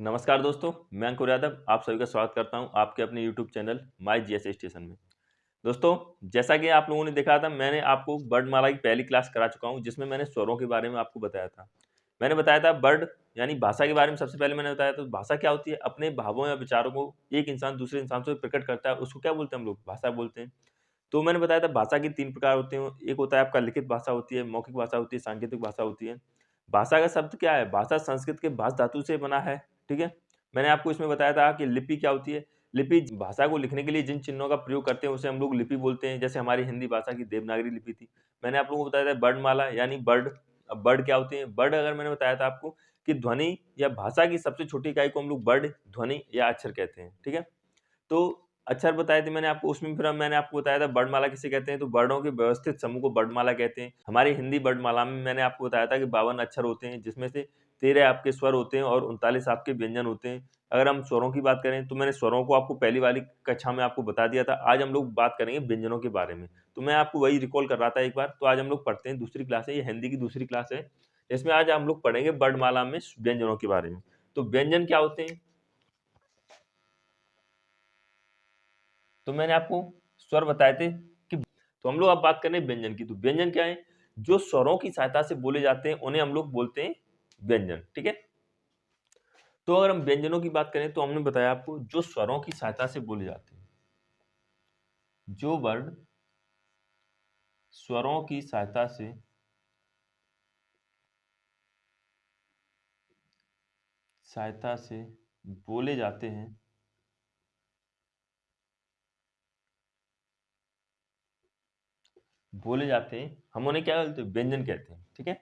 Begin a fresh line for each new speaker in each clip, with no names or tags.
नमस्कार दोस्तों, मैं अंकुर यादव आप सभी का स्वागत करता हूं आपके अपने YouTube channel my GS station में। दोस्तों, जैसा कि आप लोगों ने देखा था, मैंने आपको वर्णमाला की पहली क्लास करा चुका हूं, जिसमें मैंने स्वरों के बारे में आपको बताया था। मैंने बताया था वर्ड यानी भाषा के बारे में सबसे पहले मैंने बताया था। भाषा क्या होती है? अपने भावों या विचारों को एक इंसान दूसरे इंसान से प्रकट करता है, उसको क्या बोलते हैं हम लोग? भाषा बोलते हैं। तो मैंने बताया था भाषा के 3 प्रकार होते हैं। एक होता है आपका लिखित भाषा होती है, मौखिक भाषा होती है, सांकेतिक भाषा होती है। भाषा का शब्द क्या है? भाषा संस्कृत के भाष धातु से बना है, ठीक है? मैंने आपको इसमें बताया था कि लिपि क्या होती है? लिपि भाषा को लिखने के लिए जिन चिन्हों का प्रयोग करते हैं उसे हम लोग लिपि बोलते हैं। जैसे हमारी हिंदी भाषा की देवनागरी लिपि थी। मैंने आप लोगों को बताया था वर्णमाला यानी वर्ड। अब वर्ड क्या होती है? वर्ड अगर मैंने बताया था आपको कि ध्वनि या भाषा की सबसे छोटी इकाई को हम लोग वर्ड, ध्वनि या अक्षर कहते हैं, ठीक है? तो अक्षर बताए थे मैंने आपको, उसमें फिर मैंने आपको बताया था वर्णमाला किसे कहते हैं, तो वर्णों के व्यवस्थित समूह को वर्णमाला कहते हैं। हमारी हिंदी वर्णमाला में मैंने आपको बताया था कि 52 अक्षर होते हैं, जिसमें से 13 आपके स्वर होते हैं और 39 आपके व्यंजन होते हैं। अगर हम स्वरों की बात करें तो मैंने स्वरों को आपको पहली वाली कक्षा में आपको बता दिया था। आज हम लोग बात करेंगे व्यंजनों के बारे में। तो मैं आपको वही रिकॉल कर रहा था एक बार। तो आज हम लोग पढ़ते हैं, दूसरी क्लास है, ये हिंदी की दूसरी क्लास है। इसमें आज हम लोग पढ़ेंगे वर्णमाला में व्यंजनों के बारे में। तो व्यंजन क्या होते हैं? तो मैंने आपको स्वर बताए थे कि तो हम लोग अब बात करें व्यंजन की। तो व्यंजन क्या है? जो स्वरों की सहायता से बोले जाते हैं उन्हें हम लोग बोलते हैं व्यंजन, ठीक है? तो अगर हम व्यंजनों की बात करें तो हमने बताया आपको जो स्वरों की सहायता से बोले जाते हैं, जो वर्ड स्वरों की सहायता से बोले जाते हैं हम उन्हें क्या कहते हैं? व्यंजन कहते हैं, ठीक है?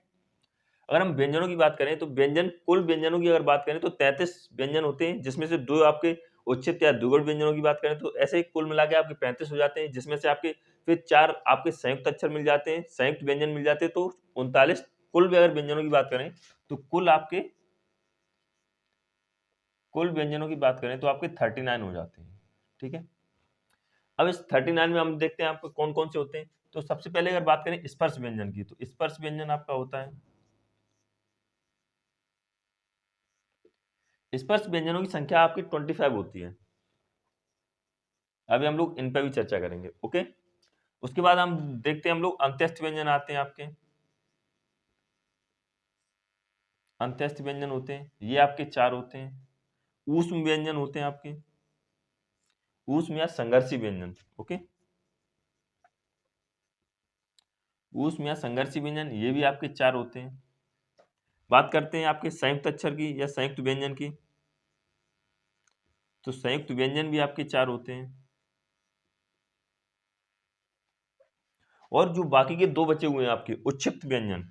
अगर हम व्यंजनों की बात करें तो व्यंजन, कुल व्यंजनों की अगर बात करें तो 33 व्यंजन होते हैं, जिसमें से 2 आपके उच्चित या द्विगुण व्यंजनों की बात करें तो ऐसे ही कुल मिला के आपके 35 हो जाते हैं, जिसमें से आपके फिर 4 आपके संयुक्त अक्षर मिल जाते हैं, संयुक्त व्यंजन मिल जाते हैं। तो 39 कुल भी अगर व्यंजनों की बात करें तो कुल व्यंजनों की बात करें तो आपके 39 हो जाते हैं, ठीक है? अब इस 39 में हम देखते हैं आपको कौन-कौन से होते हैं। तो सबसे पहले अगर बात करें स्पर्श व्यंजन की, तो स्पर्श व्यंजन आपका होता है, स्पर्श व्यंजनों की संख्या आपकी 25 होती है। अभी हम लोग इन पे भी चर्चा करेंगे, ओके? उसके बाद हम देखते हैं, हम लोग अंत्यस्थ व्यंजन आते हैं आपके। अंत्यस्थ व्यंजन होते हैं, ये आपके 4 होते हैं। ऊष्म व्यंजन होते हैं आपके, ऊष्म या संघर्षी व्यंजन, ओके? ऊष्म या संघर्षी व्यंजन ये भी आपके 4 होते हैं। बात करते हैं आपके संयुक्त अक्षर की या संयुक्त व्यंजन की, तो संयुक्त व्यंजन भी आपके 4 होते हैं। और जो बाकी के 2 बचे हुए हैं आपके उच्छिप्त व्यंजन,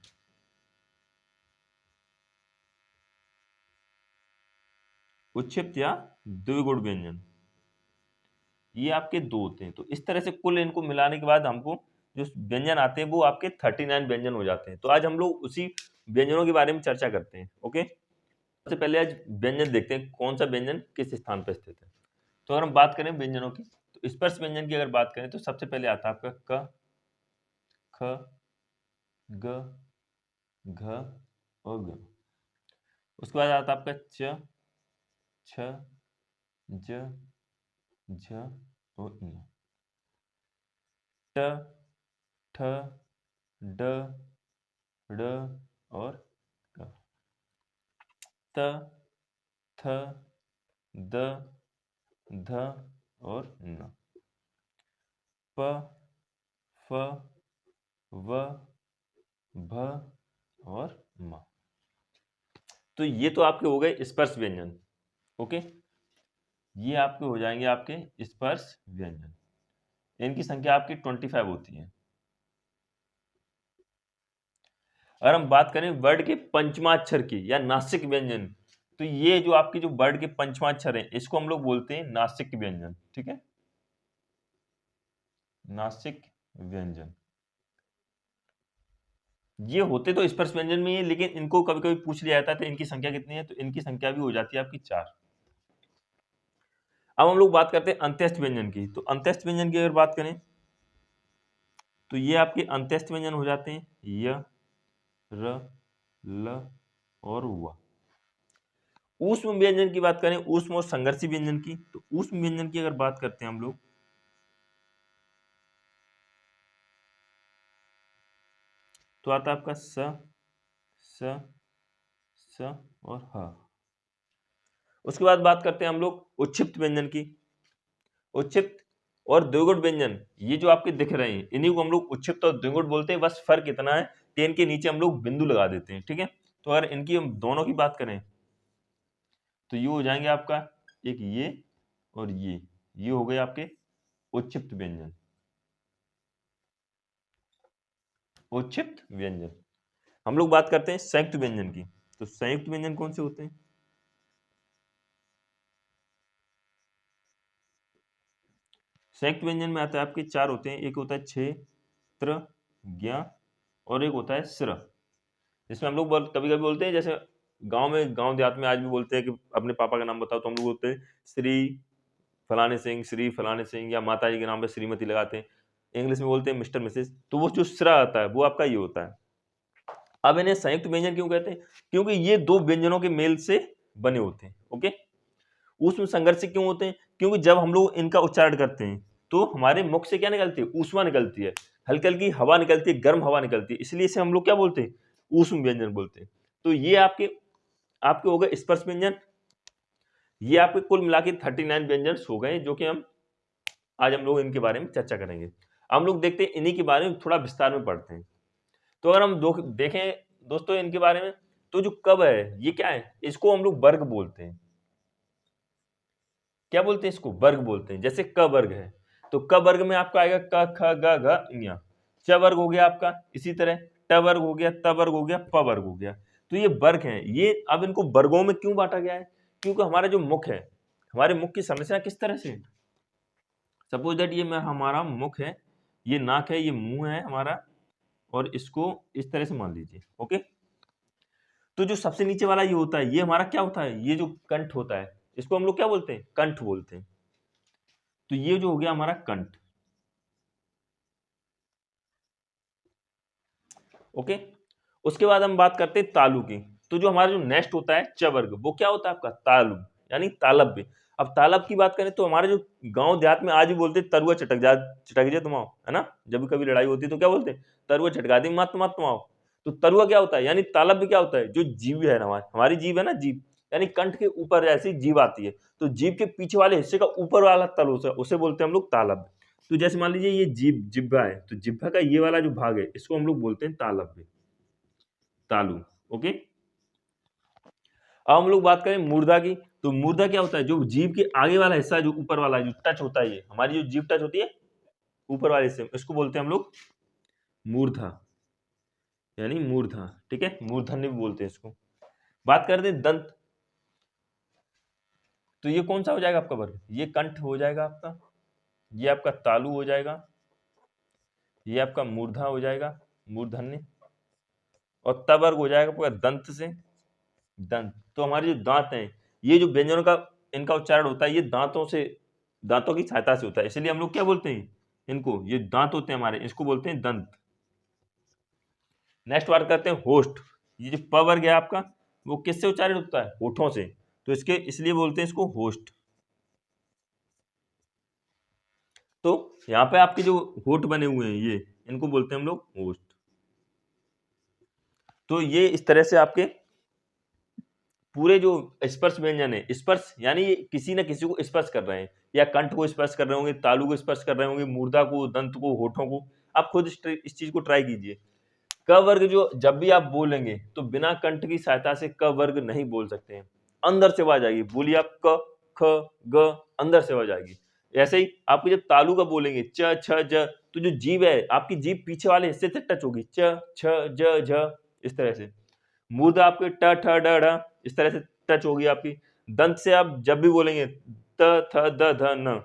उच्छिप्त या द्विगुण व्यंजन, ये आपके 2 होते हैं। तो इस तरह से कुल इनको मिलाने के बाद हमको जो व्यंजन आते हैं वो आपके 39 व्यंजन हो जाते हैं। तो आज हम लोग उसी व्यंजनों के बारे में चर्चा करते हैं, ओके? सबसे पहले आज व्यंजन देखते हैं, कौन सा व्यंजन किस स्थान पर स्थित है। तो अगर हम बात करें व्यंजनों की, तो स्पर्श व्यंजन की अगर बात करें तो सबसे पहले आता है आपका क, ख, ग, घ और ग। उसके बाद आता है आपका च, छ, ज, झ और ञ। ट, ठ, ड, ड़ और क। त, थ, द, ध और न। प, फ, व, भ और म। तो ये तो आपके हो गए स्पर्श व्यंजन, ओके? ये आपके हो जाएंगे आपके स्पर्श व्यंजन। इनकी संख्या आपकी 25 होती है। अगर हम बात करें वर्ड के पंचमाक्षर की या नासिक व्यंजन, तो ये जो आपकी जो वर्ड के पंचमाक्षर है इसको हम लोग बोलते हैं नासिक व्यंजन, ठीक है? नासिक व्यंजन ये होते तो स्पर्श व्यंजन में ही है, लेकिन इनको कभी कभी पूछ लिया जाता है तो इनकी संख्या कितनी है, तो इनकी संख्या भी हो जाती है आपकी 4। अब हम लोग बात करते हैं अंत्यस्थ व्यंजन की। तो अंत्यस्थ व्यंजन की अगर बात करें तो ये आपके अंत्यस्थ व्यंजन हो जाते हैं य, र, ल और व। ऊष्म व्यंजन की बात करें, ऊष्म और संघर्षी व्यंजन की, तो ऊष्म व्यंजन की अगर बात करते हैं हम लोग, तो आता है आपका स और ह। उसके बाद बात करते हैं हम लोग उच्छिप्त व्यंजन की। उच्छिप्त और द्विगुण व्यंजन, ये जो आपके दिख रहे हैं, इन्हीं को हम लोग उच्छिप्त और द्विगुण बोलते हैं। बस फर्क इतना है, टेन के नीचे हम लोग बिंदु लगा देते हैं, ठीक है। तो अगर इनकी हम दोनों की बात करें, तो ये हो जाएंगे आपका एक ये और ये हो गए आपके उच्छिप्त व्यंजन। उच्छिप्त व्यंजन। हम लोग बात करते हैं संयुक्त व्यंजन की। तो संयुक्त व्यंजन कौन से होते हैं? संयुक्त व्यंजन में आता है आपके चार होते हैं। एक होता है छ, त्र, ज्ञ और एक होता है स्र। जिसमें हम लोग कभी कभी बोलते हैं, जैसे गांव में, गांव देहात में आज भी बोलते हैं कि अपने पापा का नाम बताओ, तो हम लोग बोलते हैं श्री फलाने सिंह, श्री फलाने सिंह, या माता जी के नाम पे श्रीमती लगाते हैं। इंग्लिश में बोलते हैं मिस्टर मिसेस। तो वो जो स्र आता है वो आपका ये होता है। अब इन्हें संयुक्त व्यंजन क्यों कहते हैं? क्योंकि ये दो व्यंजनों के मेल से बने होते हैं। ओके। ऊष्म संघर्षी क्यों होते हैं? क्योंकि जब हम लोग इनका उच्चारण करते हैं तो हमारे मुख से क्या निकलती है? ऊष्मा निकलती है, हल्की हल्की हवा निकलती है, गर्म हवा निकलती है, इसलिए इसे हम लोग क्या बोलते हैं? ऊष्म व्यंजन बोलते हैं। तो ये आपके आपके हो गए स्पर्श व्यंजन। ये आपके कुल मिला के 39 व्यंजन हो गए, जो कि आज हम लोग इनके बारे में चर्चा करेंगे। हम लोग देखते हैं इन्हीं के बारे में थोड़ा विस्तार में पढ़ते हैं। तो अगर हम देखें दोस्तों इनके बारे में, तो जो कब है ये क्या है? इसको हम लोग वर्ग बोलते हैं। क्या बोलते हैं इसको? वर्ग बोलते हैं। जैसे क वर्ग है, तो क वर्ग में आपका आएगा क ख ग घ ञ। च वर्ग हो गया आपका, इसी तरह ट वर्ग हो गया, त वर्ग हो गया, प वर्ग हो गया। तो ये वर्ग हैं। ये अब इनको वर्गों में क्यों बांटा गया है? क्योंकि हमारा जो मुख है, हमारे मुख की संरचना किस तरह से है? सपोज दैट ये हमारा मुख है, ये नाक है, ये मुंह है हमारा, और इसको इस तरह से मान लीजिए। ओके। तो जो सबसे नीचे वाला ये होता है, ये हमारा क्या होता है? ये जो कंठ होता है, इसको हम लोग क्या बोलते हैं? कंठ बोलते हैं। तो ये जो हो गया हमारा कंठ। ओके। उसके बाद हम बात करते हैं तालु की। तो जो हमारा जो नेक्स्ट होता है च वर्ग, वो क्या होता है आपका? तालु, यानी तालब्य। अब तालब की बात करें तो हमारे जो गांव देहात में आज भी बोलते हैं तरुआ चटक जा तुम आओ, है ना। जब भी कभी लड़ाई होती है तो क्या बोलते हैं? तरुआ चटका दी मत मत तुम आओ। तो तरुआ क्या होता है? यानी तालब्य क्या होता है? जो जीभ है हमारी, हमारी जीभ है ना, जीभ, यानी कंठ के ऊपर ऐसी जीभ आती है, तो जीभ के पीछे वाले हिस्से का ऊपर वाला तल होता है, उसे बोलते हैं हम लोग तालब्य। तो जैसे मान लीजिए ये जिह्वा है, तो जिह्वा का ये वाला जो भाग है, इसको हम लोग बोलते हैं तालव्य, तालु। ओके। अब हम लोग बात करें मूर्धा की। तो मूर्धा क्या होता है? जो जीभ के आगे वाला हिस्सा, जो ऊपर वाला जो टच होता है, ये हमारी जो जीभ टच होती है ऊपर वाले हिस्से में, इसको बोलते हैं हम लोग मूर्धा, यानी मूर्धा। ठीक है, मूर्धन्य भी बोलते हैं इसको। बात करते हैं दंत। तो ये कौन सा हो जाएगा आपका वर्ग? ये कंठ हो जाएगा आपका, ये आपका तालु हो जाएगा, ये आपका मूर्धा हो जाएगा, मूर्धन्य, और तब वर्ग हो जाएगा आपका दंत से दंत। तो हमारे जो दांत हैं, ये जो व्यंजनों का इनका उच्चारण होता है, ये दांतों से, दांतों की सहायता से होता है, इसलिए हम लोग क्या बोलते हैं इनको? ये दांत होते हैं हमारे, इसको बोलते हैं दंत। नेक्स्ट बात करते हैं होस्ट। ये जो प वर्ग है आपका, वो किससे उच्चारण होता है? होठों से, तो इसके इसलिए बोलते हैं इसको होस्ट। तो यहाँ पे आपके जो होठ बने हुए हैं, ये इनको बोलते हैं हम लोग होस्ट। तो ये इस तरह से आपके पूरे जो स्पर्श व्यंजन है, स्पर्श यानी ये किसी न किसी को स्पर्श कर रहे हैं, या कंठ को स्पर्श कर रहे होंगे, तालु को स्पर्श कर रहे होंगे, मूर्धा को, दंत को, होठों को। आप खुद इस चीज को ट्राई कीजिए। क वर्ग जो जब भी आप बोलेंगे तो बिना कंठ की सहायता से क वर्ग नहीं बोल सकते हैं, अंदर से आवाज आएगी। बोलिए आप क ख ग, अंदर से आवाज आएगी। ऐसे ही आपको जब तालु का बोलेंगे च छ ज, तो जो जीभ है आपकी, जीभ पीछे वाले हिस्से से टच होगी, च छ ज झ, इस तरह से। मूर्धा आपके ट ठ ड ढ, इस तरह से टच होगी आपकी। दंत से आप जब भी बोलेंगे त थ द ध न,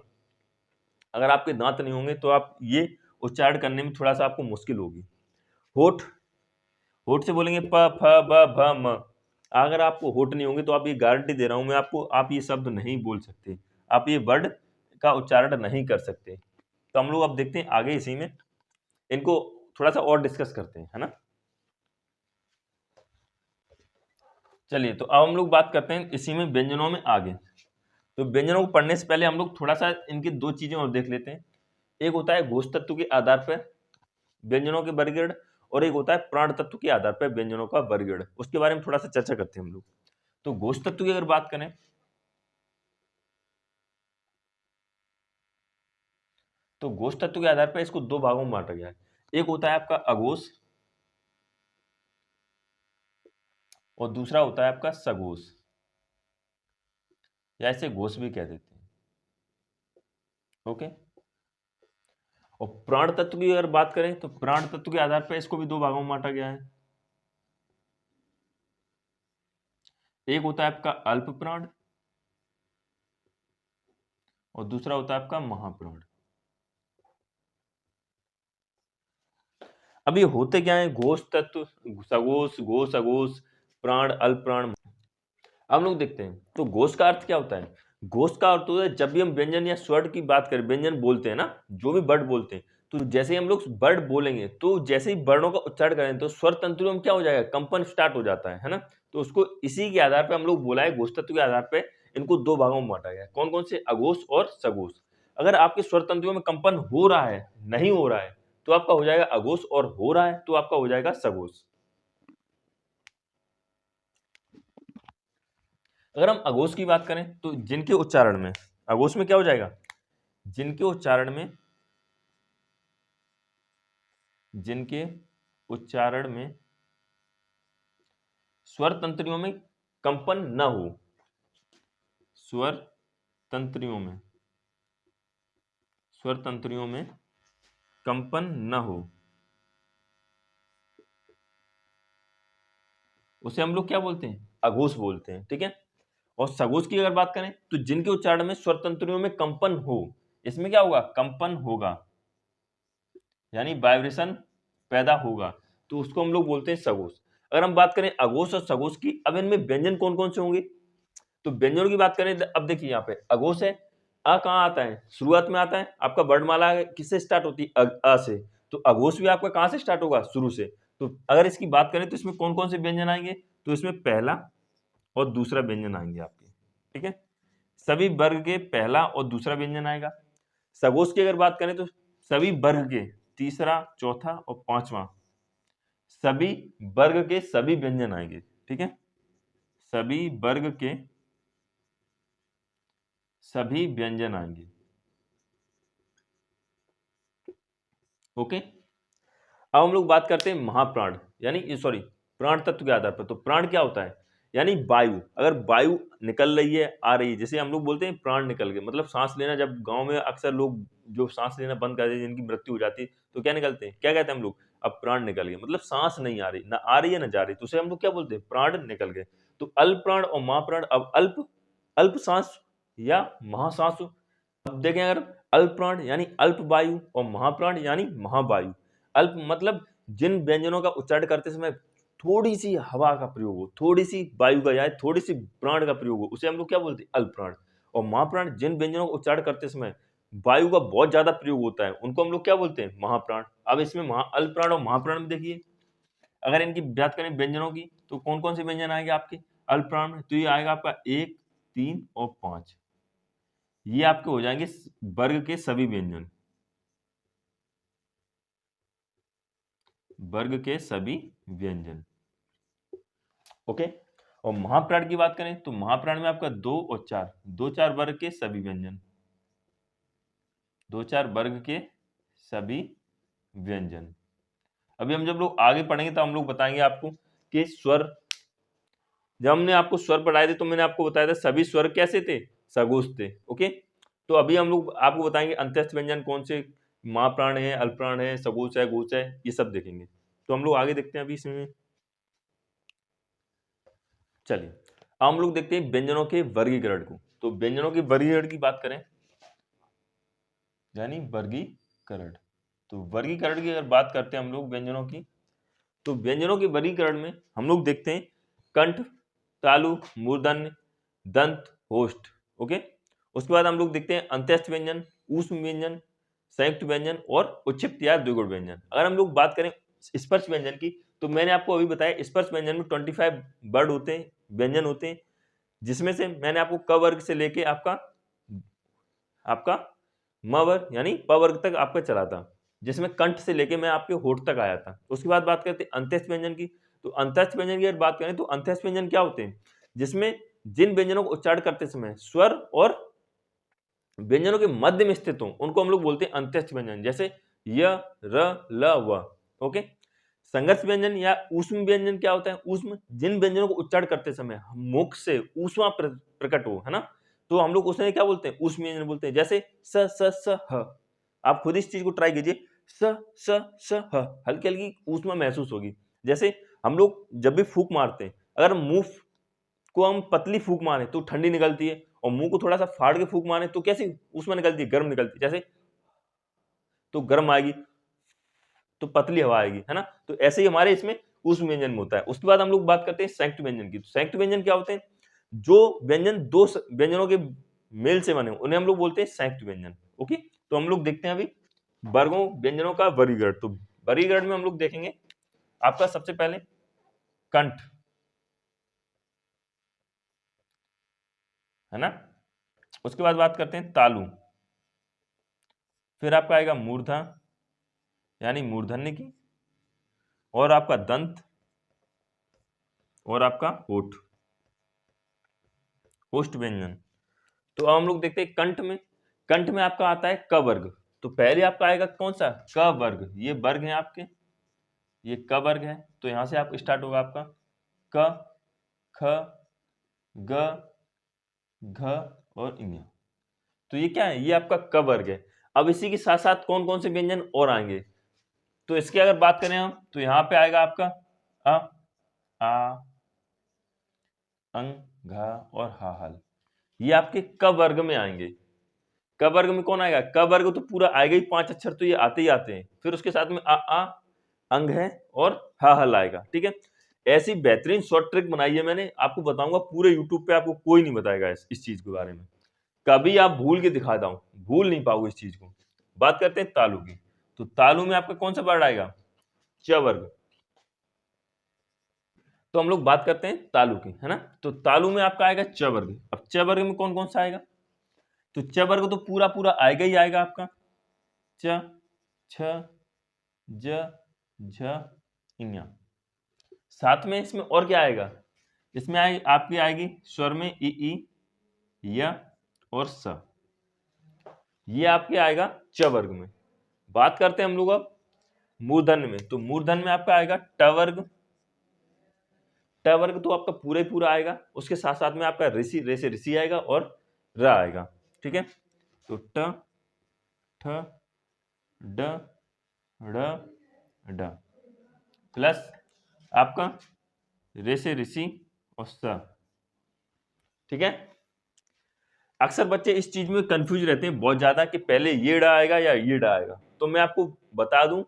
अगर आपके दांत नहीं होंगे तो आप ये उच्चारण करने में थोड़ा सा आपको मुश्किल होगी। होठ, होठ से बोलेंगे प फ ब भ म, अगर आपको होठ नहीं होंगे तो आप, ये गारंटी दे रहा हूं मैं आपको, आप ये शब्द नहीं बोल सकते, आप ये वर्ड का उच्चारण नहीं कर सकते। तो हम लोग अब देखते हैं आगे, इसी में इनको थोड़ा सा और डिस्कस करते हैं, है ना। चलिए, तो अब हम लोग बात करते हैं इसी में व्यंजनों में आगे। तो व्यंजनों को पढ़ने से पहले हम लोग थोड़ा सा इनकी दो चीजें और देख लेते हैं। एक होता है घोष तत्व के आधार पर व्यंजनों के वर्गीकरण, और एक होता है प्राण तत्व के आधार पर व्यंजनों का वर्गीकरण। उसके बारे में थोड़ा सा चर्चा करते हैं हम लोग। तो घोष तत्व की अगर बात करें तो घोष तत्व के आधार पर इसको दो भागों में बांटा गया है। एक होता है आपका अघोष और दूसरा होता है आपका सघोष, या इसे घोष भी कह देते हैं। ओके। और प्राण तत्व की अगर बात करें तो प्राण तत्व के आधार पर इसको भी दो भागों में बांटा गया है। एक होता है आपका अल्प प्राण और दूसरा होता है आपका महाप्राण। अब ये होते क्या है, घोष तत्व, सघोष, घोष, अघोष, प्राण, अल्प प्राण। हम लोग देखते हैं तो घोष का अर्थ क्या होता है। घोष का अर्थ होता है जब भी हम व्यंजन या स्वर की बात करें, व्यंजन बोलते हैं ना, जो भी वर्ड बोलते हैं, तो जैसे ही हम लोग वर्ड बोलेंगे तो जैसे ही वर्णों का उच्चारण करें तो स्वर तंतुओं में क्या हो जाएगा, कंपन स्टार्ट हो जाता है ना। तो उसको इसी के आधार पर हम लोग बोला है, घोष तत्व के आधार पर इनको दो भागों में बांटा गया है। कौन कौन से, अघोष और सघोष। अगर आपके स्वर तंतुओं में कंपन हो रहा है, नहीं हो रहा है, तो आपका हो जाएगा अघोष, और हो रहा है तो आपका हो जाएगा सघोष। अगर हम अघोष की बात करें तो जिनके उच्चारण में, अघोष में क्या हो जाएगा, जिनके उच्चारण में स्वर तंत्रियों में कंपन न हो, स्वर तंत्रियों में कंपन न हो, उसे हम लोग क्या बोलते हैं, अघोष बोलते हैं। ठीक है। और सघोष की अगर बात करें तो जिनके उच्चारण में स्वर तंत्रियों में कंपन हो, इसमें क्या होगा, कंपन होगा, यानी वाइब्रेशन पैदा होगा, तो उसको हम लोग बोलते हैं सघोष। अगर हम बात करें अघोष और सघोष की, अब इनमें व्यंजन कौन कौन से होंगे, तो व्यंजनों की बात करें, अब देखिए यहाँ पे अघोष है, अ कहाँ आता है, शुरुआत में आता है। आपका वर्णमाला किससे स्टार्ट होती है, अ से। तो अघोष भी आपका कहाँ से स्टार्ट होगा, शुरू से। तो अगर इसकी बात करें तो इसमें कौन कौन से व्यंजन आएंगे, तो इसमें पहला और दूसरा व्यंजन आएंगे आपके। ठीक है। सभी वर्ग के पहला और दूसरा व्यंजन आएगा। सघोष की अगर बात करें तो सभी वर्ग के तीसरा, चौथा और पांचवा, सभी वर्ग के सभी व्यंजन आएंगे। ठीक है। सभी वर्ग के सभी व्यंजन आएंगे। ओके। अब हम लोग बात करते हैं महाप्राण, यानी सॉरी, प्राण तत्व के आधार पर। तो प्राण क्या होता है, यानी वायु। अगर वायु निकल रही है, आ रही है, जैसे हम लोग बोलते हैं प्राण निकल गए, मतलब सांस लेना। जब गांव में अक्सर लोग जो सांस लेना बंद कर देते हैं, जिनकी मृत्यु हो जाती है, तो क्या निकलते हैं, क्या कहते हैं हम लोग, अब प्राण निकल गए, मतलब सांस नहीं आ रही, ना आ रही है ना जा रही, तो उसे हम लोग क्या बोलते हैं, प्राण निकल गए। तो अल्प प्राण और महाप्राण। अब अल्प, अल्प सांस या महासांस। अब देखें, अगर अल्प प्राण यानी अल्प वायु और महाप्राण यानी महावायु। अल्प मतलब जिन व्यंजनों का उच्चारण करते समय थोड़ी सी हवा का प्रयोग हो, थोड़ी सी वायु का या थोड़ी सी प्राण का प्रयोग हो, उसे हम लोग क्या बोलते हैं, अल्प प्राण। और महाप्राण जिन व्यंजनों का उच्चारण करते समय वायु का बहुत ज्यादा प्रयोग होता है, उनको हम लोग क्या बोलते हैं, महाप्राण। अब इसमें अल्प प्राण और महाप्राण में देखिए, अगर इनकी बात करें व्यंजनों की, तो कौन कौन से व्यंजन आएंगे आपके अल्प प्राण में, तो ये आएगा आपका 1, 3 और 5। ये आपके हो जाएंगे वर्ग के सभी व्यंजन, वर्ग के सभी व्यंजन। ओके। और महाप्राण की बात करें तो महाप्राण में आपका 2 और 4, 2 4 वर्ग के सभी व्यंजन, 2 4 वर्ग के सभी व्यंजन। अभी हम जब लोग आगे पढ़ेंगे तो हम लोग बताएंगे आपको कि स्वर, जब हमने आपको स्वर पढ़ाए थे तो मैंने आपको बताया था सभी स्वर कैसे थे, सघोष थे। ओके। तो अभी हम लोग आपको बताएंगे अंत्यस्थ व्यंजन कौन से, महाप्राण है, अल्पप्राण है, सघोष है, घोष है, ये सब देखेंगे। तो हम लोग आगे देखते हैं अभी इसमें। चलिए, अब हम लोग देखते हैं व्यंजनों के वर्गीकरण को। तो व्यंजनों के वर्गीकरण की बात करें, यानी वर्गीकरण, तो वर्गीकरण की अगर बात करते हैं हम लोग व्यंजनों की, तो व्यंजनों के वर्गीकरण में हम लोग देखते हैं कंठ, तालु, मूर्धन्य, दंत, होष्ठ। ओके। उसके बाद हम लोग देखते हैं अंत्यस्थ व्यंजन, ऊष्म व्यंजन, संयुक्त व्यंजन और उच्छिष्ट या द्विगुण व्यंजन। अगर हम लोग बात करें स्पर्श व्यंजन की, तो मैंने आपको अभी बताया स्पर्श व्यंजन में 25 वर्ड होते हैं, व्यंजन होते हैं, जिसमें से मैंने आपको क वर्ग से लेके आपका म वर्ग यानी प वर्ग तक आपका चला था, जिसमें कंठ से लेके मैं आपके होठ तक आया था। उसके बाद बात करते हैं अंत्यस्थ व्यंजन की। तो अंत्यस्थ व्यंजन की अगर बात करें तो अंत्यस्थ व्यंजन क्या होते हैं, जिसमें जिन व्यंजनों को उच्चारण करते समय स्वर और व्यंजनों के मध्य में स्थित हो उनको हम लोग बोलते हैं अंत्यस्थ व्यंजन, जैसे य, र, ल, व। ओके। संघर्ष व्यंजन या ऊष्म व्यंजन क्या होता है, ऊष्म जिन व्यंजनों को उच्चारण करते समय मुख से ऊष्मा प्रकट हो, है ना, तो हम लोग उसमें क्या बोलते हैं, ऊष्म व्यंजन बोलते हैं। जैसे स स स ह, आप खुद इस चीज को ट्राई कीजिए, स स स ह, हल्की हल्की ऊष्मा महसूस होगी। जैसे हम लोग जब भी फूंक मारते हैं, अगर मुंह को हम पतली फूंक मारे तो ठंडी निकलती है, और मुंह को थोड़ा सा फाड़ के फूंक मारे तो कैसी ऊष्मा निकलती है, गर्म निकलती है। जैसे तो गर्म आएगी, तो पतली हवा आएगी, है ना। तो ऐसे ही हमारे इसमें ऊष्म व्यंजन में होता है। उसके बाद हम लोग बात करते हैं संयुक्त व्यंजन की। तो संयुक्त व्यंजन क्या होते हैं, जो व्यंजन दो व्यंजनों के मेल से बने उन्हें हम लोग बोलते हैं संयुक्त व्यंजन। ओके। तो हम लोग देखते हैं अभी वर्गों व्यंजनों का वर्गीकरण। तो वर्गीकरण में हम लोग देखेंगे आपका सबसे पहले कंठ, है ना। उसके बाद बात करते हैं तालु, फिर आपका आएगा मूर्धा यानी मूर्धन्य की, और आपका दंत, और आपका होठ, होष्ट व्यंजन। तो अब हम लोग देखते हैं कंठ में। कंठ में आपका आता है क वर्ग। तो पहले आपका आएगा कौन सा, क वर्ग। ये वर्ग है आपके, ये क वर्ग है। तो यहां से आप स्टार्ट होगा आपका क, ख, ग, घ और ञ। तो ये क्या है, ये आपका क वर्ग है। अब इसी के साथ साथ कौन कौन से व्यंजन और आएंगे, तो इसकी अगर बात करें हम, तो यहाँ पे आएगा आपका अ, आ, अंग, घ और हा, हल। ये आपके क वर्ग में आएंगे। क वर्ग में कौन आएगा, क वर्ग तो पूरा आएगा ही, 5 अक्षर तो ये आते ही आते हैं। फिर उसके साथ में आ, अंग है, और हा, हल आएगा। ठीक है। ऐसी बेहतरीन शॉर्ट ट्रिक बनाई है मैंने, आपको बताऊंगा पूरे यूट्यूब पे, आपको कोई नहीं बताएगा इस चीज के बारे में। कभी आप भूल के दिखाता हूं, भूल नहीं पाओगे इस चीज को। बात करते हैं तालु की। तो तालु में आपका कौन सा वर्ड आएगा, च वर्ग। तो हम लोग बात करते हैं तालु की, है ना। तो तालु में आपका आएगा च वर्ग। अब च वर्ग में कौन कौन सा आएगा, तो च वर्ग तो पूरा पूरा आएगा ही आएगा आपका, च, छ, ज, झ, ञ। साथ में इसमें और क्या आएगा, इसमें आपकी आएगी स्वर में ई, य और स। ये आपके आएगा च वर्ग में। बात करते हैं हम लोग अब मूर्धन्य में। तो मूर्धन्य में आपका आएगा ट वर्ग। ट वर्ग तो आपका पूरा ही पूरा आएगा, उसके साथ साथ में आपका ऋषि, रे से ऋषि आएगा और र आएगा। ठीक है। तो ट, ठ, ड, ड़, ड प्लस आपका रे से ऋषि और स। ठीक है। अक्सर बच्चे इस चीज में कंफ्यूज रहते हैं बहुत ज्यादा कि पहले ये ड आएगा या ये ड आएगा। तो मैं आपको बता दूं,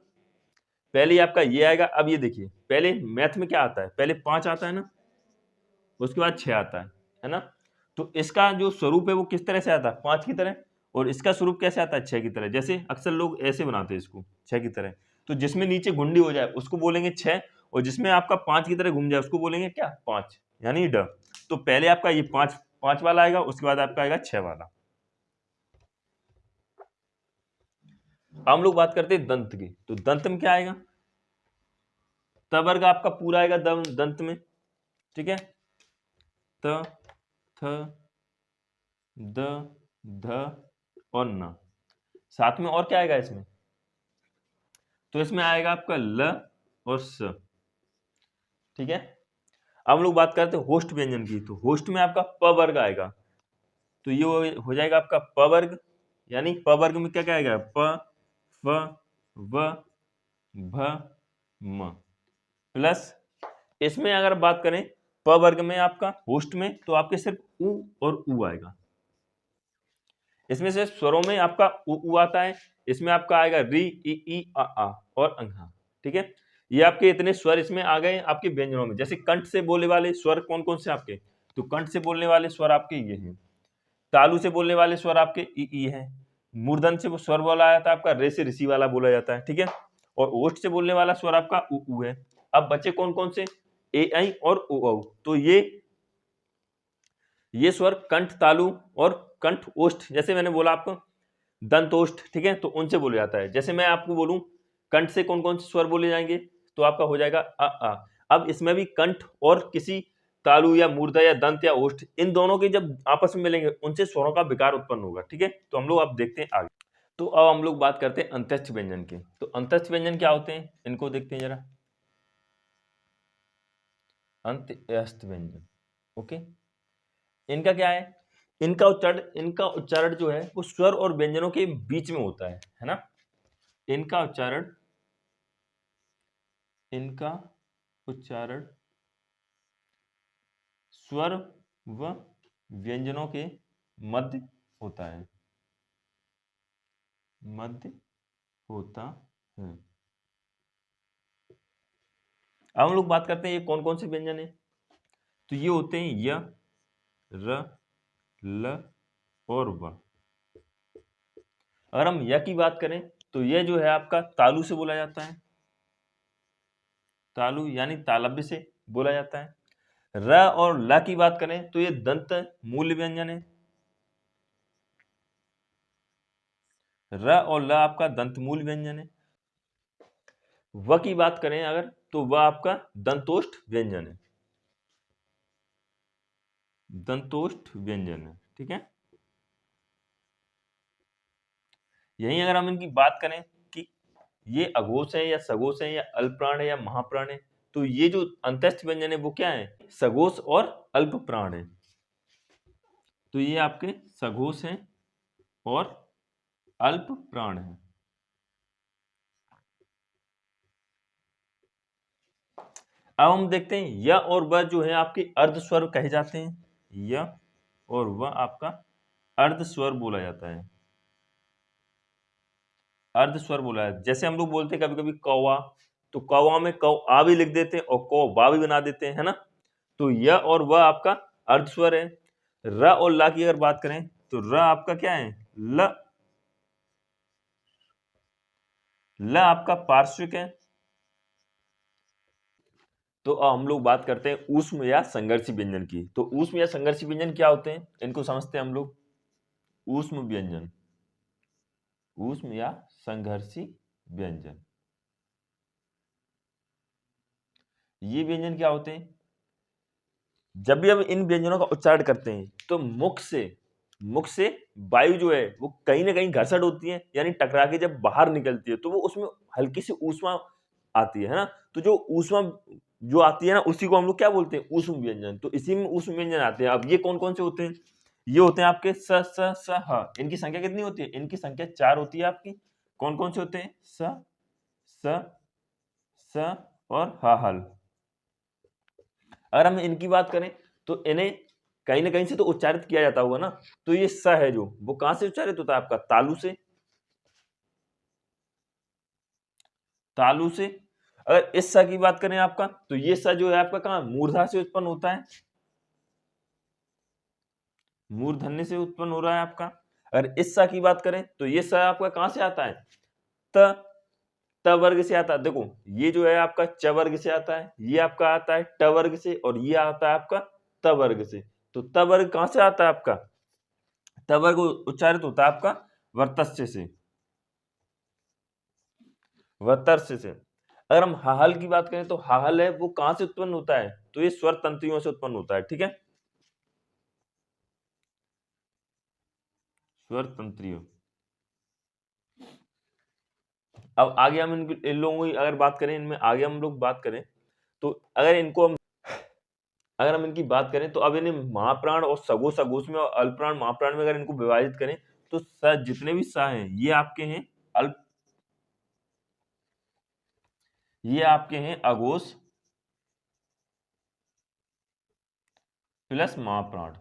पहले आपका ये आएगा। अब ये देखिए, पहले मैथ में क्या आता है, पहले 5 आता है ना, उसके बाद 6 आता है ना। तो इसका जो स्वरूप है वो किस तरह से आता है, 5 की तरह, और इसका स्वरूप कैसे आता है, 6 की तरह। जैसे अक्सर लोग ऐसे बनाते हैं इसको, 6 की तरह। तो जिसमें नीचे गुंडी हो जाए उसको बोलेंगे 6, और जिसमें आपका 5 की तरह घूम जाए उसको बोलेंगे क्या, 5, यानी ड। तो पहले आपका ये 5 वाला आएगा, उसके बाद आपका आएगा 6 वाला। हम लोग बात करते हैं दंत की। तो दंत में क्या आएगा, त वर्ग आपका पूरा आएगा दंत में। ठीक है। त, थ, द, ध और न। साथ में और क्या आएगा इसमें, तो इसमें आएगा आपका ल और स। ठीक है। अब हम लोग बात करते हैं होष्ट व्यंजन की। तो होष्ट में आपका प वर्ग आएगा। तो ये हो जाएगा आपका प वर्ग, यानी प वर्ग में क्या क्या आएगा, प, फ, व, भ, म प्लस इसमें अगर बात करें प वर्ग में आपका होष्ट में, तो आपके सिर्फ उ और उ आएगा। इसमें से स्वरों में आपका उ आता है। इसमें आपका आएगा री, ई, आ और अंघा। ठीक है। ये आपके इतने स्वर इसमें आ गए आपके व्यंजनों में। जैसे कंठ से बोलने वाले स्वर कौन कौन से आपके, तो कंठ से बोलने वाले स्वर आपके ये हैं। तालु से बोलने वाले स्वर आपके ई है। मूर्धन से स्वर बोला जाता है आपका रे से ऋषि वाला बोला जाता है। ठीक है। और ओष्ठ से बोलने वाला स्वर आपका उ है। अब बचे कौन कौन से, ए ऐ और उ औ। तो ये स्वर कंठ तालु और कंठ ओष्ठ, जैसे मैंने बोला आपको दंत ओष्ठ, ठीक है, तो उनसे बोला जाता है। जैसे मैं आपको बोलूं कंठ से कौन कौन से स्वर बोले जाएंगे, तो आपका हो जाएगा अ आ। अब इसमें भी कंठ और किसी तालु या मूर्धा या दंत या ओष्ठ, इन दोनों के जब आपस में मिलेंगे उनसे स्वरों का विकार उत्पन्न होगा, ठीक है। तो हम लोग अब देखते हैं आगे। तो अब हम लोग बात करते हैं अंतस्थ व्यंजन की। तो अंतस्थ व्यंजन क्या होते हैं, इनको देखते हैं जरा। अंतस्थ व्यंजन, ओके, इनका क्या है, इनका उच्चारण जो है वो स्वर और व्यंजनों के बीच में होता है ना। इनका उच्चारण स्वर व व्यंजनों के मध्य होता है, मध्य होता है। अब हम लोग बात करते हैं ये कौन कौन से व्यंजन है। तो ये होते हैं य, र, ल और व। अगर हम य की बात करें तो यह जो है आपका तालु से बोला जाता है, तालु यानी तालव्य से बोला जाता है। र और ल की बात करें तो ये दंत मूल व्यंजन है। र और ल आपका दंत मूल व्यंजन है। व की बात करें अगर तो वह आपका दंतोष्ठ व्यंजन है, दंतोष्ठ व्यंजन है, ठीक है। यही अगर हम इनकी बात करें कि ये अघोष है या सघोष है या अल्प प्राण है या महाप्राण है, तो ये जो अंतस्थ व्यंजन है वो क्या है, सघोष और अल्प प्राण है। तो ये आपके सघोष हैं और अल्प प्राण है। अब हम देखते हैं य और व जो है आपके अर्ध स्वर कहे जाते हैं, य और व आपका अर्ध स्वर बोला जाता है, अर्ध स्वर बोला है। जैसे हम लोग बोलते हैं कभी कभी कौवा, तो कौवा में कौ आ भी लिख देते हैं और कौ बा भी बना देते हैं, है ना। तो य और व आपका अर्ध स्वर है। र और ला की अगर बात करें तो र आपका क्या है, ल, ल आपका पार्श्विक है। तो अब हम लोग बात करते हैं ऊष्म या संघर्षी व्यंजन की। तो ऊष्म या संघर्षी व्यंजन क्या होते हैं, इनको समझते हैं हम लोग। ऊष्म व्यंजन, ऊष्म या संघर्षी व्यंजन, ये व्यंजन क्या होते हैं, जब भी हम इन व्यंजनों का उच्चारण करते हैं तो मुख से वायु जो है वो कहीं ना कहीं घर्षण होती है, यानी टकरा के जब बाहर निकलती है तो वो उसमें हल्की सी ऊष्मा आती है ना। तो जो ऊष्मा जो आती है ना उसी को हम लोग क्या बोलते हैं, ऊष्म व्यंजन। तो इसी में ऊष्म व्यंजन आते हैं। अब ये कौन कौन से होते हैं, ये होते हैं आपके स स स ह। इनकी संख्या कितनी होती है, इनकी संख्या 4 होती है आपकी। कौन कौन से होते हैं, स स स और ह हल। अगर हम इनकी बात करें तो इन्हें कहीं ना कहीं से तो उच्चारित किया जाता होगा ना। तो ये स है जो वो कहां से उच्चारित होता है, आपका तालु से, तालु से। अगर इस स की बात करें आपका तो ये स जो है आपका कहां, मूर्धा से उत्पन्न होता है, मूर्धन्य से उत्पन्न हो रहा है आपका। अगर इस स की बात करें तो ये स आपका कहां से आता है, त, त वर्ग से आता है। देखो ये जो है आपका च वर्ग से आता है, ये आपका आता है ट वर्ग से, और ये आता है आपका त वर्ग से। तो त वर्ग कहां से आता है आपका, त वर्ग उच्चारित होता है आपका वर्तस्य से, वर्तस्य से। अगर हम हाहल की बात करें तो हाहल है वो कहां से उत्पन्न होता है, तो ये स्वर तंत्रियों से उत्पन्न होता है, ठीक है, स्वर तंत्रियों। अब आगे हम इन लोगों की अगर बात करें, इनमें आगे हम लोग बात करें तो अगर हम इनकी बात करें तो अब इन्हें महाप्राण और सघोष सघोष में और अल्पप्राण महाप्राण में अगर इनको विभाजित करें तो स जितने भी स हैं ये आपके हैं अल्प, ये आपके हैं अघोष प्लस महाप्राण।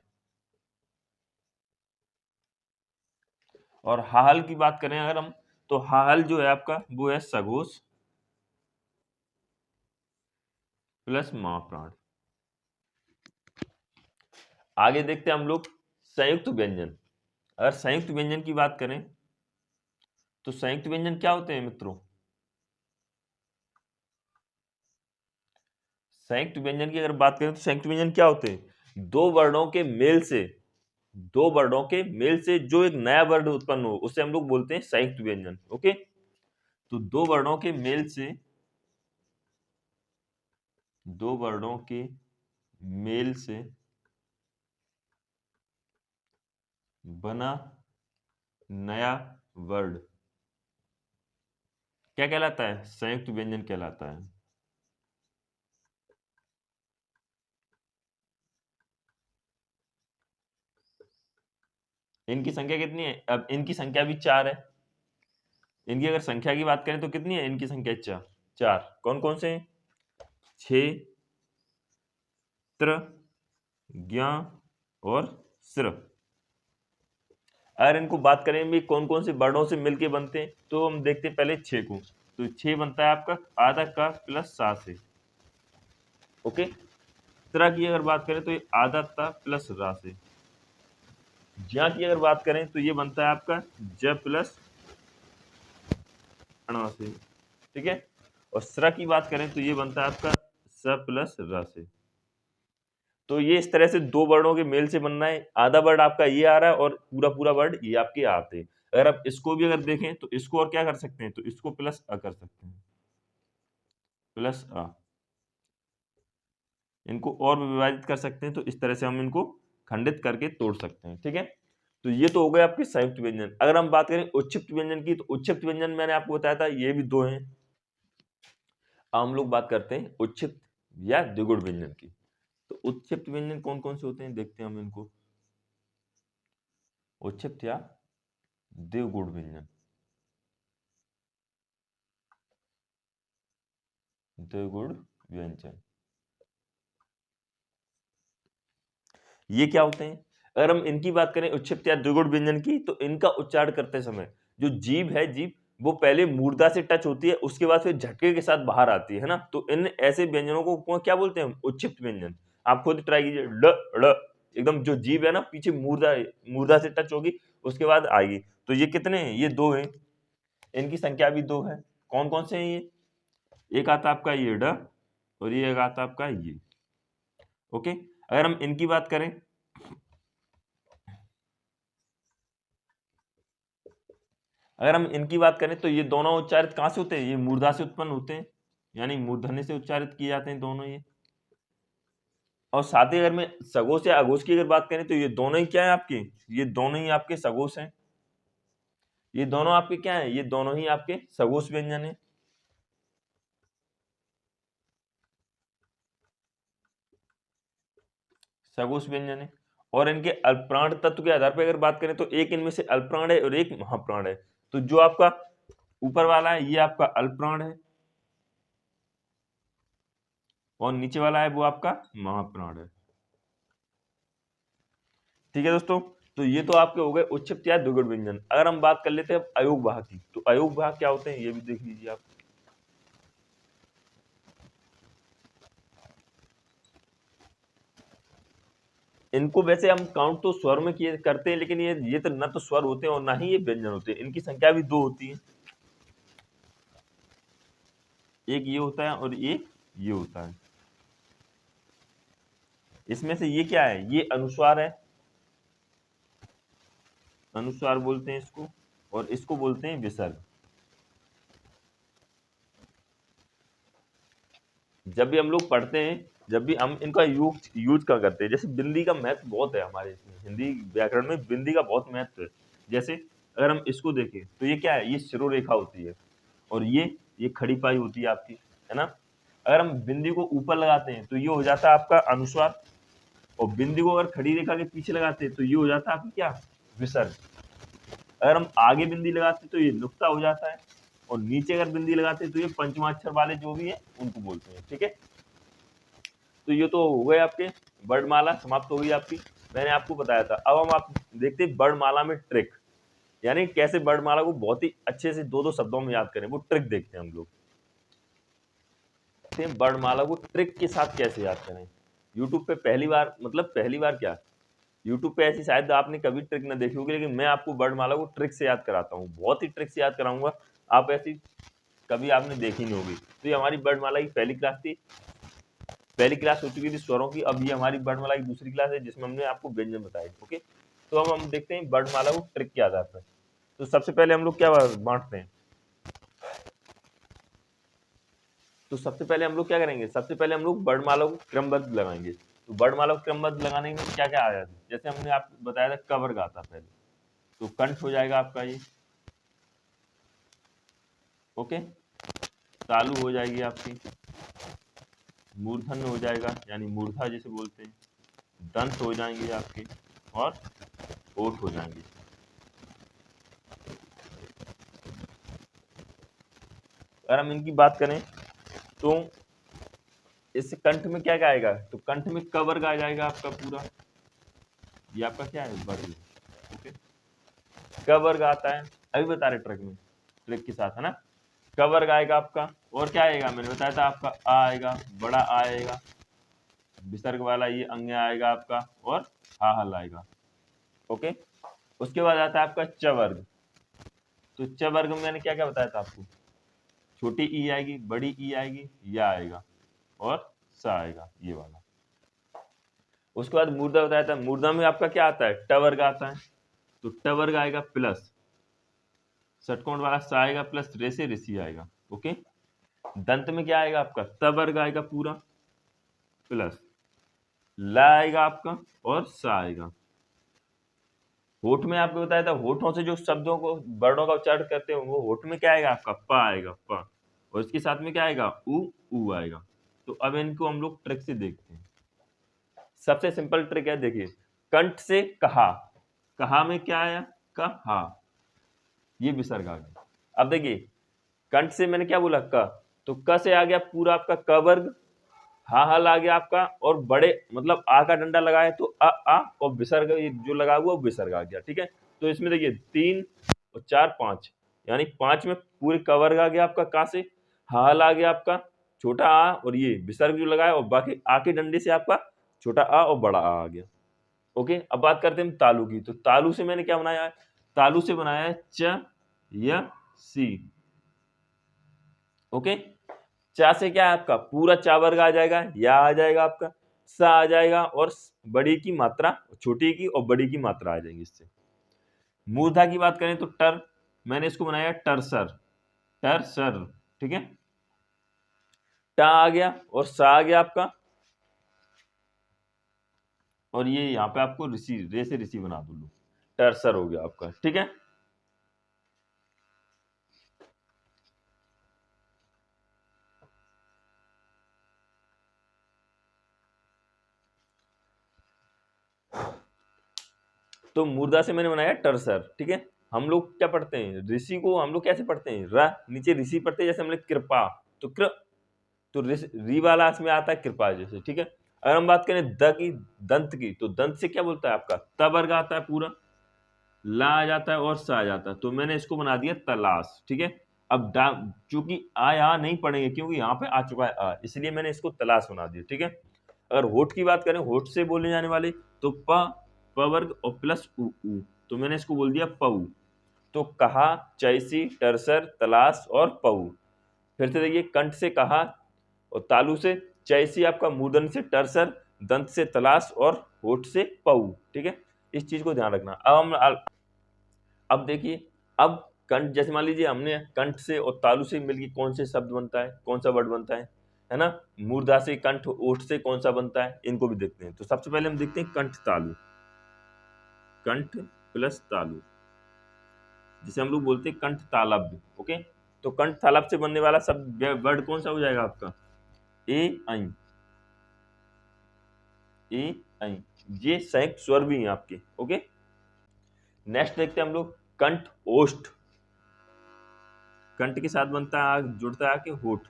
और हाहल की बात करें अगर हम तो हाहल जो है आपका वो है सघोष प्लस महाप्राण। आगे देखते हैं हम लोग संयुक्त व्यंजन। अगर संयुक्त व्यंजन की बात करें तो संयुक्त व्यंजन क्या होते हैं मित्रों, संयुक्त व्यंजन की अगर बात करें तो संयुक्त व्यंजन क्या होते हैं? दो वर्णों के मेल से जो एक नया वर्ण उत्पन्न हो उसे हम लोग बोलते हैं संयुक्त व्यंजन। ओके, तो दो वर्णों के मेल से बना नया वर्ण क्या कहलाता है? संयुक्त व्यंजन कहलाता है। इनकी संख्या कितनी है? अब इनकी संख्या भी 4 है। इनकी अगर संख्या की बात करें तो कितनी है इनकी संख्या? 4। कौन कौन से हैं? क्षेत्र, ज्ञ और स्र। अगर इनको बात करें भी कौन कौन से वर्णों से मिलके बनते हैं तो हम देखते हैं पहले 6 को। तो 6 बनता है आपका आधा का प्लस सा से। ओके, त्रा की अगर बात करें तो ये आधा ता प्लस रा से। ज्या की अगर बात करें तो ये बनता है आपका ज प्लस अणा से। ठीक है, और स्र की बात करें तो ये बनता है आपका स प्लस र से। तो ये इस तरह से दो वर्णों के मेल से बनना है। आधा वर्ड आपका ये आ रहा है और पूरा पूरा वर्ड ये आपके आते हैं। अगर आप इसको भी अगर देखें तो इसको और क्या कर सकते हैं? तो इसको प्लस अ कर सकते हैं, प्लस अ। इनको और भी विभाजित कर सकते हैं, तो इस तरह से हम इनको खंडित करके तोड़ सकते हैं। ठीक है, तो ये तो हो गए आपके संयुक्त व्यंजन। अगर हम बात करें उच्छिष्ट व्यंजन की, तो उच्छिष्ट व्यंजन मैंने आपको बताया था ये भी दो हैं। अब हम लोग बात करते हैं उच्छिष्ट या द्विगुण व्यंजन की। तो उच्छिष्ट व्यंजन कौन कौन से होते हैं देखते हैं हम इनको। उच्छिष्ट या द्विगुण व्यंजन, द्विगुण व्यंजन ये क्या होते हैं? अगर हम इनकी बात करें उच्छिष्ट या द्विगुण व्यंजन की, तो इनका उच्चारण करते समय जो जीभ वो पहले मूर्धा से टच होती है, उसके बाद फिर झटके के साथ बाहर आती है ना। तो इन ऐसे व्यंजनों को क्या बोलते हैं हम? उच्छिष्ट व्यंजन। आप खुद ट्राई कीजिए, ड ड़, एकदम जो जीभ है ना पीछे मूर्धा से टच होगी, उसके बाद आएगी। तो ये कितने हैं? ये 2 हैं। इनकी संख्या भी 2 है। कौन कौन से हैं ये? एक आता आपका ये ड और ये एक आता आपका ये। ओके, अगर हम इनकी बात करें, तो ये दोनों उच्चारित कहां से होते हैं? ये मूर्धा से उत्पन्न होते हैं, यानी मूर्धन्य से उच्चारित किए जाते हैं दोनों ये। और साथ ही अगर मैं सगोश या अघोष की अगर बात करें तो ये दोनों ही क्या है आपके? ये दोनों ही आपके सगोश हैं। ये दोनों आपके क्या है? ये दोनों ही आपके सगोश व्यंजन है। सगोश व्यंजन है। और इनके अल्पप्राण तत्व के आधार पर अगर बात करें तो एक इनमें से अल्पप्राण है और एक महाप्राण है। तो जो आपका ऊपर वाला है ये आपका अल्पप्राण है और नीचे वाला है वो आपका महाप्राण है। ठीक है दोस्तों, तो ये तो आपके हो गए उच्छिष्ट या द्विगुण व्यंजन। अगर हम बात कर लेते हैं अयोग वाह की, तो अयोग वाह क्या होते हैं ये भी देख लीजिए आप। इनको वैसे हम काउंट तो स्वर में किए करते हैं, लेकिन ये तो न तो स्वर होते हैं और ना ही ये व्यंजन होते हैं। इनकी संख्या भी 2 होती है, एक ये होता है और एक ये होता है। इसमें से ये क्या है? ये अनुस्वार है, अनुस्वार बोलते हैं इसको, और इसको बोलते हैं विसर्ग। जब भी हम लोग पढ़ते हैं, जब भी हम इनका यूज क्या करते हैं, जैसे बिंदी का महत्व बहुत है हमारे इसमें, हिंदी व्याकरण में बिंदी का बहुत महत्व है। जैसे अगर हम इसको देखें तो ये क्या है? ये शिरोरेखा होती है और ये खड़ी पाई होती है आपकी, है ना। अगर हम बिंदी को ऊपर लगाते हैं तो ये हो जाता है आपका अनुस्वार, और बिंदी को अगर खड़ी रेखा के पीछे लगाते हैं तो ये हो जाता है आपकी क्या? विसर्ग। अगर हम आगे बिंदी लगाते हैं तो ये नुक्ता हो जाता है, और नीचे अगर बिंदी लगाते हैं तो ये पंचमाक्षर वाले जो भी है उनको बोलते हैं। ठीक है, तो ये तो हो गए आपके वर्णमाला, समाप्त हो गई आपकी। मैंने आपको बताया था। अब हम आप देखते हैं वर्णमाला में ट्रिक, यानी कैसे वर्णमाला को बहुत ही अच्छे से 2-2 शब्दों में याद करें, वो ट्रिक देखते हैं हम लोग। वर्णमाला को ट्रिक के साथ कैसे याद करें। यूट्यूब पे पहली बार, मतलब पहली बार क्या, यूट्यूब पे ऐसी शायद आपने कभी ट्रिक ना देखी होगी, लेकिन मैं आपको वर्णमाला को ट्रिक से याद कराता हूँ, बहुत ही ट्रिक से याद कराऊंगा। आप ऐसी कभी आपने देखी नहीं होगी। तो ये हमारी वर्णमाला की पहली क्लास थी। पहली क्लास हो चुकी थी स्वरों की, अब ये हमारी वर्णमाला की दूसरी क्लास है जिसमें हमने आपको व्यंजन बताए। ओके, तो अब हम देखते हैं वर्णमाला को ट्रिक के आधार पर। तो सबसे पहले हम लोग क्या बांटते हैं, तो सबसे पहले हम लोग क्या करेंगे, सबसे पहले हम लोग वर्णमाला को क्रमबद्ध लगाएंगे। तो वर्णमाला को क्रमबद्ध लगाने में क्या क्या आया था, जैसे हमने आपको बताया था क वर्ग आता पहले, तो कंठ हो जाएगा आपका ये। ओके, तालु हो जाएगी आपकी, मूर्धन्य हो जाएगा यानी मूर्धा जिसे बोलते हैं, दंत हो जाएंगे आपके, और ओठ हो जाएंगे। अगर हम इनकी बात करें तो इस कंठ में क्या क्या आएगा, तो कंठ में क वर्ग आ जाएगा आपका पूरा, ये आपका क्या है वर्ग। ओके, क वर्ग आता है, अभी बता रहे ट्रिक के साथ, है ना। क वर्ग आएगा आपका, और क्या आएगा, मैंने बताया था आपका आ आएगा, बड़ा आ आएगा, विसर्ग वाला ये अंग आएगा आपका, और हा हल आएगा। ओके, उसके बाद आता है आपका च वर्ग। तो च वर्ग में मैंने क्या क्या बताया था आपको, छोटी ई आएगी, बड़ी ई आएगी, या आएगा, और स आएगा ये वाला। उसके बाद मूर्धा बताया था, मूर्धा में आपका क्या आता है, ट वर्ग आता है। तो ट वर्ग आएगा प्लस षटकोण वाला स आएगा, प्लस रे से ऋषि आएगा। ओके, दंत में क्या आएगा आपका, त वर्ग आएगा पूरा, प्लस ल आएगा आपका, और स आएगा। होठ में आपको बताया था, होठों से जो शब्दों को वर्णों का उच्चारण करते हैं वो होठ में क्या आएगा आपका, प आएगा, प, और इसके साथ में क्या आएगा, उ आएगा। तो अब इनको हम लोग ट्रिक से देखते हैं। सबसे सिंपल ट्रिक है, देखिए, कंठ से कहा, कहा में क्या आया, कहा, ये विसर्ग आ गया। अब देखिए, कंठ से मैंने क्या बोला, क, तो क से आ गया पूरा आपका क वर्ग, हा हल आ गया आपका, और बड़े मतलब आ का डंडा लगाया तो आ, और विसर्ग जो लगा हुआ विसर्ग आ गया। ठीक है, तो इसमें देखिए 3 और 4 5, यानी 5 में पूरे क वर्ग आ गया आपका, का से हा हल आ गया आपका छोटा आ, और ये विसर्ग जो लगाया, और बाकी आ के डंडे से आपका छोटा आ और बड़ा आ गया। ओके, अब बात करते हैं तालु की। तो तालु से मैंने क्या बनाया है, तालु से बनाया है च य सी। ओके, चा से क्या है आपका पूरा चा वर्ग आ जाएगा, या आ जाएगा आपका, सा आ जाएगा, और बड़ी की मात्रा, छोटी की और बड़ी की मात्रा आ जाएगी इससे। मूर्धा की बात करें तो टर, मैंने इसको बनाया टरसर, टरसर। ठीक है, टा आ गया और सा आ गया आपका, और ये यहाँ पे आपको ऋषि, रे से ऋषि बना दो, लो टरसर हो गया आपका। ठीक है, तो मूर्धा से मैंने बनाया टरसर। ठीक है, हम लोग क्या पढ़ते हैं, ऋषि को हम लोग कैसे पढ़ते हैं, र नीचे ऋषि पढ़ते हैं, जैसे हमने कृपा, तो कृ, तो री वाला इसमें आता है कृपा जैसे। ठीक है, अगर हम बात करें द की, दंत की, तो दंत से क्या बोलता है आपका, त वर्ग आता है पूरा, ला आ जाता है और सा आ जाता है, तो मैंने इसको बना दिया तलाश। ठीक है, अब चूंकि आ यहाँ नहीं पढ़ेंगे क्योंकि यहाँ पे आ चुका है आ, इसलिए मैंने इसको तलाश बना दिया। ठीक है, अगर होठ की बात करें, होठ से बोले जाने वाले, तो प वर्ग और प्लस उ, तो मैंने इसको बोल दिया पऊ। तो कहा, चैसी, टरसर, तलाश और पऊ। फिर से देखिए, कंठ से कहा, और तालु से चैसी आपका, मूर्धन से टरसर, दंत से तलाश, और होठ से पऊ। ठीक है, इस चीज को ध्यान रखना। अब देखिए, अब कंठ, जैसे मान लीजिए हमने कंठ से और तालु से मिलकर कौन से शब्द बनता है, कौन सा वर्ड बनता है ना। मूर्धा से, कंठ, ओठ से कौन सा बनता है, इनको भी देखते हैं। तो सबसे पहले हम देखते हैं कंठ तालु, कंठ प्लस तालु, जिसे हम लोग बोलते हैं कंठ तालव्य। ओके, तो कंठ तालव्य से बनने वाला शब्द वर्ड कौन सा हो जाएगा आपका, ए आई, ए आई, ये संयुक्त स्वर भी हैं आपके। ओके, नेक्स्ट देखते हैं हम लोग कंठ ओष्ठ, कंठ के साथ बनता है, जुड़ता है आके होठ।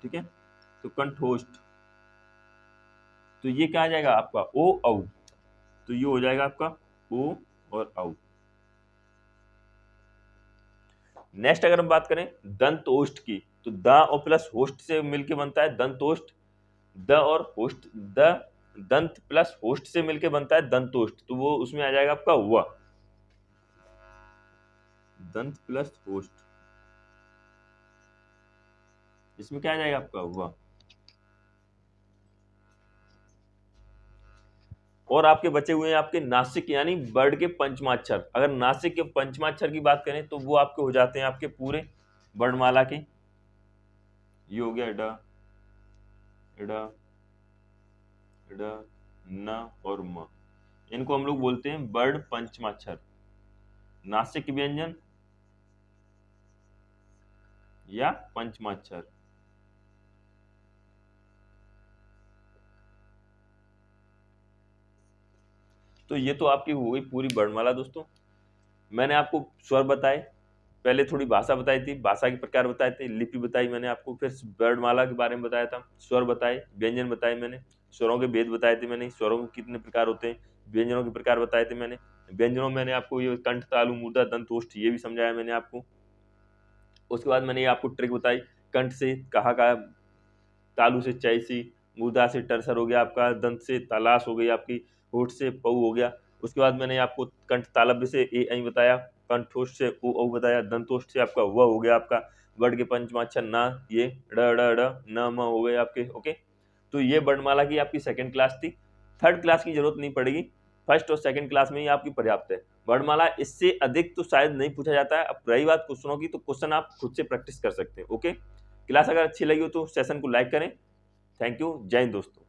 ठीक है, तो कंठोष्ठ, तो ये क्या आ जाएगा आपका, ओ औ, तो ये हो जाएगा आपका ओ और औ। नेक्स्ट अगर हम बात करें दंतोष्ठ की, तो द और प्लस होस्ट से मिलके बनता है दंतोष्ठ, द और होस्ट, द दंत प्लस होस्ट से मिलके बनता है दंतोष्ठ, तो वो उसमें आ जाएगा आपका व, दंत प्लस होस्ट, इसमें क्या आ जाएगा आपका व। और आपके बचे हुए हैं आपके नासिक यानी वर्ड के पंचमाक्षर। अगर नासिक के पंचमाक्षर की बात करें तो वो आपके हो जाते हैं आपके पूरे वर्णमाला के। ये हो गया ड, ड, ड, न और म। इनको हम लोग बोलते हैं वर्ड पंचमाक्षर। नासिक व्यंजन या पंचमाक्षर। तो ये तो आपकी हो गई पूरी वर्णमाला दोस्तों। मैंने आपको स्वर बताए, पहले थोड़ी भाषा बताई थी, भाषा के प्रकार बताए थे, लिपि बताई मैंने आपको, फिर वर्णमाला के बारे में बताया था, स्वर बताए, व्यंजन बताए मैंने, स्वरों के भेद बताए थे मैंने, स्वरों के कितने प्रकार होते हैं, व्यंजनों के प्रकार बताए थे मैंने। व्यंजनों में मैंने आपको ये कंठ, तालु, मूर्धा, दंत, ओष्ठ ये भी समझाया मैंने आपको। उसके बाद मैंने ये आपको ट्रिक बताई, कंठ से कहा का, तालु से चैसी, मूर्धा से टरसर हो गया आपका, दंत से तलाश हो गई आपकी, होठ से पऊ हो गया। उसके बाद मैंने आपको कंठ तालव्य से ए ऐ बताया, कंठोष्ठ से उ औ बताया, दंतोष्ठ से आपका व हो गया आपका, वर्ड के पंचमाक्षर ना, ये ड़ ड ड न म हो गए आपके। ओके, तो ये वर्णमाला की आपकी सेकंड क्लास थी। थर्ड क्लास की जरूरत नहीं पड़ेगी, फर्स्ट और सेकंड क्लास में ही आपकी पर्याप्त है वर्णमाला। इससे अधिक तो शायद नहीं पूछा जाता है। अब रही बात क्वेश्चनों की, तो क्वेश्चन आप खुद से प्रैक्टिस कर सकते हैं। ओके, क्लास अगर अच्छी लगी हो तो सेशन को लाइक करें। थैंक यू, जय हिंद दोस्तों।